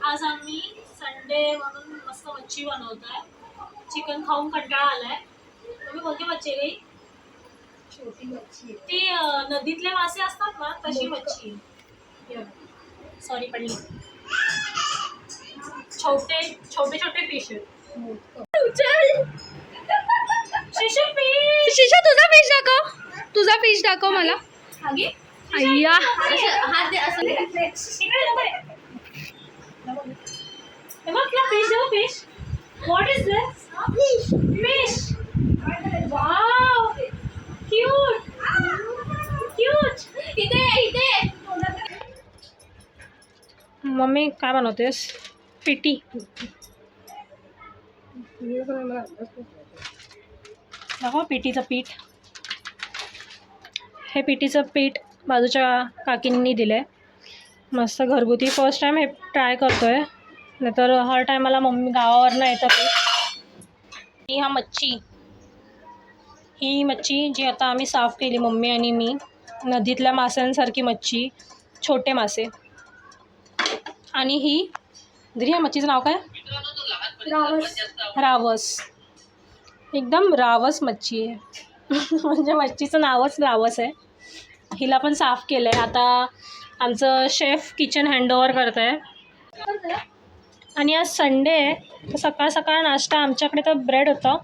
आज आम्ही संडे म्हणून मस्त मच्छी बनवतोय. चिकन खाऊन कंटाळा आलाय. तुम्ही कोणती मच्छी आहे? छोटी मच्छी ती नदीतले मासे असतात ना तशी मच्छी. सॉरी पडली. छोटे छोटे छोटे फिश आहेत. शिशा तुझा फिश दाखव मला. अय्या हात दे असं fish. What is this? Fish. Wow. Cute. इथे. मम्मी काय बनवतेस? पिटी. दाखव पिटीचं पीठ. हे पिटीचं पीठ बाजूच्या काकींनी दिलंय. मस्त घरगुती. फर्स्ट टाइम हे ट्राय करतोय. नाहीतर हर टायमाला मम्मी गावावरनं येतं पीठ. ही मच्छी जी आता आम्ही साफ केली मम्मी आणि मी. नदीतल्या माशांसारखी मच्छी, छोटे मासे. आणि ही या मच्छीचं नाव काय? रावस. एकदम रावस मच्छी आहे. म्हणजे मच्छीचं नावच रावस आहे. हिला पण साफ केलं आहे. आता आमचं शेफ किचन हँडओव्हर करत आहे. आणि आज संडे आहे तर सकाळ सकाळ नाश्ता आमच्याकडे तर ब्रेड होता.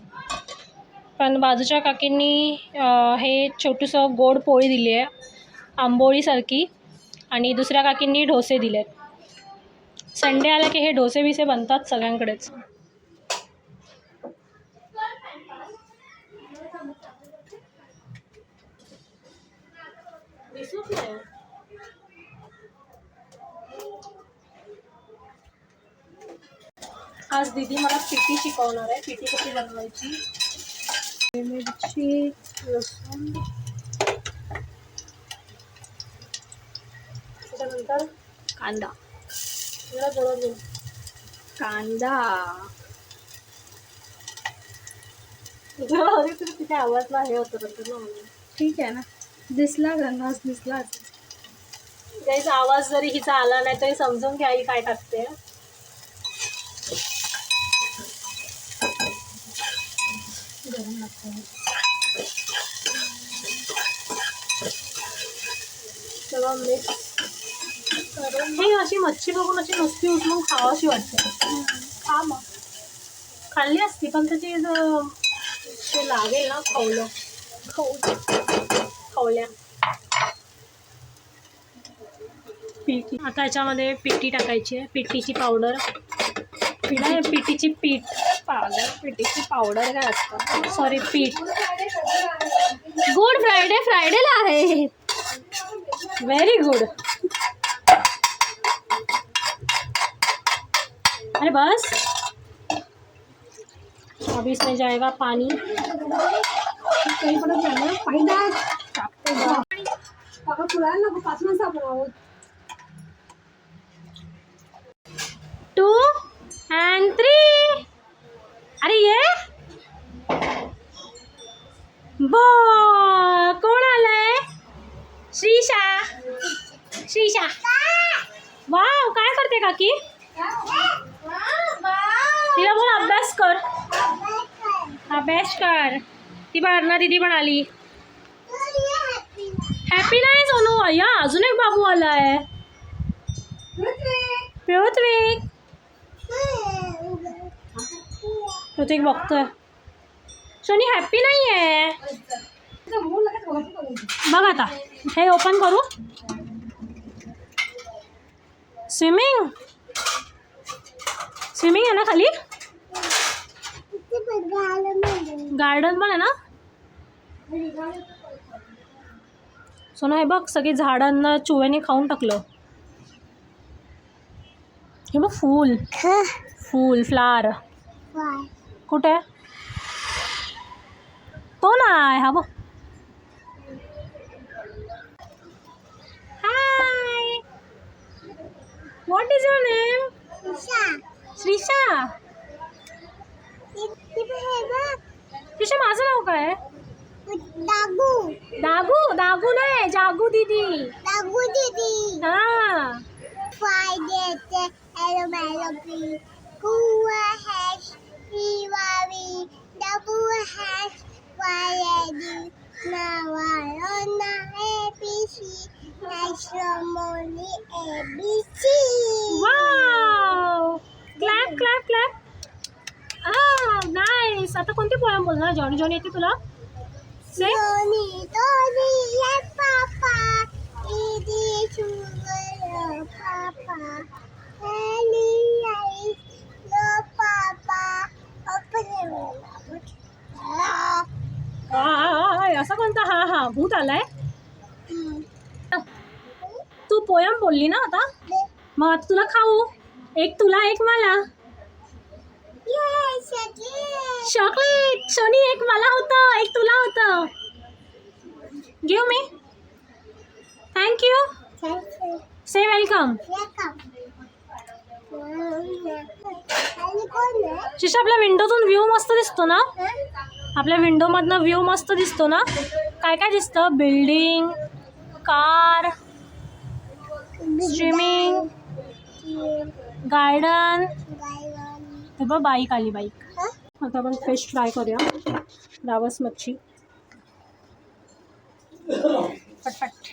पण बाजूच्या काकींनी हे छोटूसं गोड पोळी दिली आहे आंबोळीसारखी. आणि दुसऱ्या काकींनी डोसे दिले आहेत. संडे आला की हे डोसे बिसे बनतात सगळ्यांकडेच. आज दीदी मला पिठी शिकवणार आहे. पिठी कशी बनवायची. मिरची, लसूण, त्याच्यानंतर कांदा. तिथे आवाज नाही होत ना. ठीक आहे ना. दिसला गणवास दिसला. त्याचा आवाज जरी हिचा आला नाही तरी समजून घ्या आई काय टाकते. गरम लागतं. सगळं मिक्स करून हे अशी मच्छी बघून अशी नुसती उचलून खावाशी वाटते. खा मग. खाल्ली असती पण त्याची ते लागेल ना खवल्या. पिठी. आता याच्यामध्ये पिठी टाकायची आहे. पिठीची पावडर. पिठीची पीठ पावडर. पिठीची पावडर काय असतं. सॉरी पीठ. गुड फ्रायडेला आहे. Very good. अरे बस. अभी इसमें जाएगा पानी. Two and three. अरे ये कोण आलंय? श्रीशा. वाव काय करते काकी? तिला बोल अभ्यास कर. ती बाळना दीदी पण आली. हॅपी नाही सोनू. अय्या अजून एक बाबू आलाय. ऋतिक बघतोय. सोनी हॅपी नाही आहे. बघ आता हे ओपन करू. स्विमिंग आहे ना खाली. गार्डन पण आहे ना. सोना हे बघ सगळी झाडांना चुव्याने खाऊन टाकलं. हे बघ फूल फ्लावर. कुठे तो नाही. हा बघ. Hi. What is your name? Shrisha. Shrisha माझं नाव काय? दागू नाही जागू दीदी. हा. Friday wow, clap clap clap. Nice. आता कोणती पोयम बोलणार? जॉनी जॉनी येते तुला? से असा कोणता? हा हा, भूत आलाय. तू पोयम बोलली ना आता, मग आता तुला खाऊ. एक तुला एक मला. चॉकलेट. सोनी, एक मला होतं, एक तुला होतं. Give me. थँक्यू. से वेलकम. शिशा, आपल्या विंडोतून व्ह्यू मस्त दिसतो ना? आपल्या विंडोमधनं व्ह्यू मस्त दिसतो ना? काय काय दिसतं? Building, car, streaming, garden. हे बघ, बाईक आली, बाईक. आता आपण फिश फ्राय करूया. रावस मच्छी. पटपट.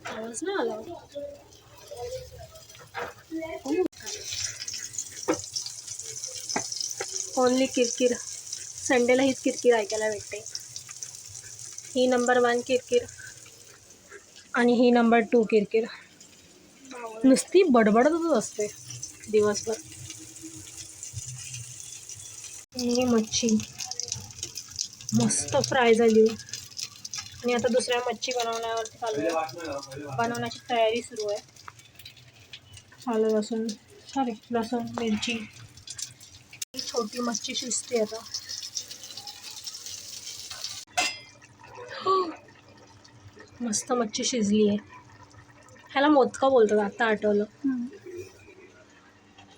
आवाज नाही आला. ओनली किरकिर. संडेला हीच किरकिर ऐकायला भेटते. ही नंबर 1 किरकिर आणि ही नंबर 2 किरकिर. नुसती बडबडतच असते दिवसभर. ही मच्छी मस्त फ्राय झाली आणि आता दुसऱ्या मच्छी बनवण्यावरती चालू आहे. बनवण्याची तयारी सुरू आहे. आलं लसूण, लसूण, मिरची. ही छोटी मच्छी शिजते आता. मस्त मच्छी शिजली आहे. ह्याला मोदकं बोलतात, आता आठवलं.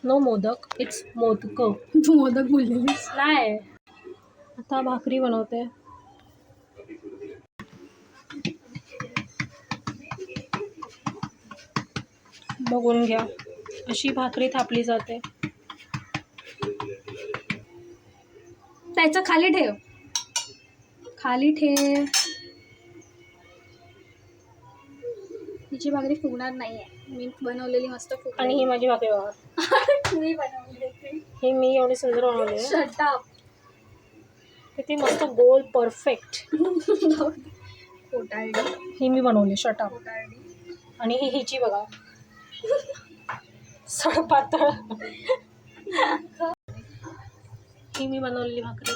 नो मोदक, इट्स मोदकं. तू मोदक बोललेलीस. नाही, आता भाकरी बनवते. बघून घ्या, अशी भाकरी थापली जाते. त्याचं खाली ठेव, खाली ठेव. तिची भाकरी फुगणार नाहीये. मी बनवलेली मस्त फुगली. आणि ही माझी भाकरी बघा. मी बनवली. ही मी एवढी सुंदर बनवली आहे. Shut up. किती मस्त गोल परफेक्ट. खोटारडी. ही मी बनवली. Shut up. खोटारडी. आणि ही हिची बघा, सडपातळ. ही मी बनवलेली भाकरी.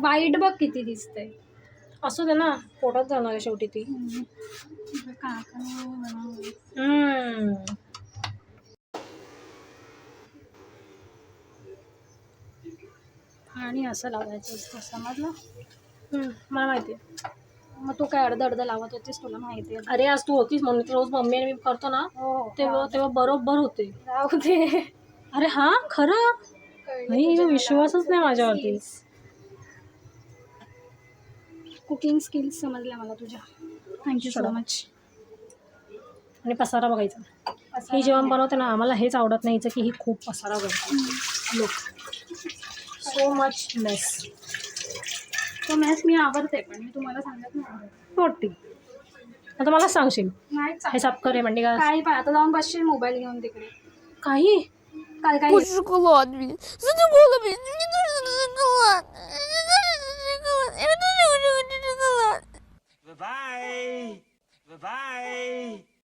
वाईट बघ किती दिसते. असू दे ना, पोटात जाणार आहे शेवटी ती. आणि असं लावायचं असतं, समजलं? मला माहिती आहे. मग तू काय अर्ध लावत होतीस, तुला माहिती आहे. अरे आज तू होतीस म्हणून तर रोज मम्मी आणि मी करतो ना, तेव्हा बरोबर होते. राहू दे. अरे हा, खरं नाही, विश्वासच नाही माझ्यावरती. कुकिंग स्किल्स समजल्या मला तुझ्या. Thank you so much. आणि पसारा बघायचा. ही जेवण बनवते ना, आम्हाला हेच आवडत नाही की ही खूप पसारा बनवते. लोक सो मच मेस. तो मॅच मी आवडते, पण मी तुम्हाला सांगत नाही. मोठी. आता मला सांगशील नाही हे साफ करे म्हणजे का काही पण. आता जाऊन बसशील मोबाईल घेऊन तिकडे. काही काल काय Шоколад, блин. Задумала, блин. Мне нужен шоколад. Мне нужен шоколад. Я тоже хочу шоколад. Bye-bye. Bye-bye.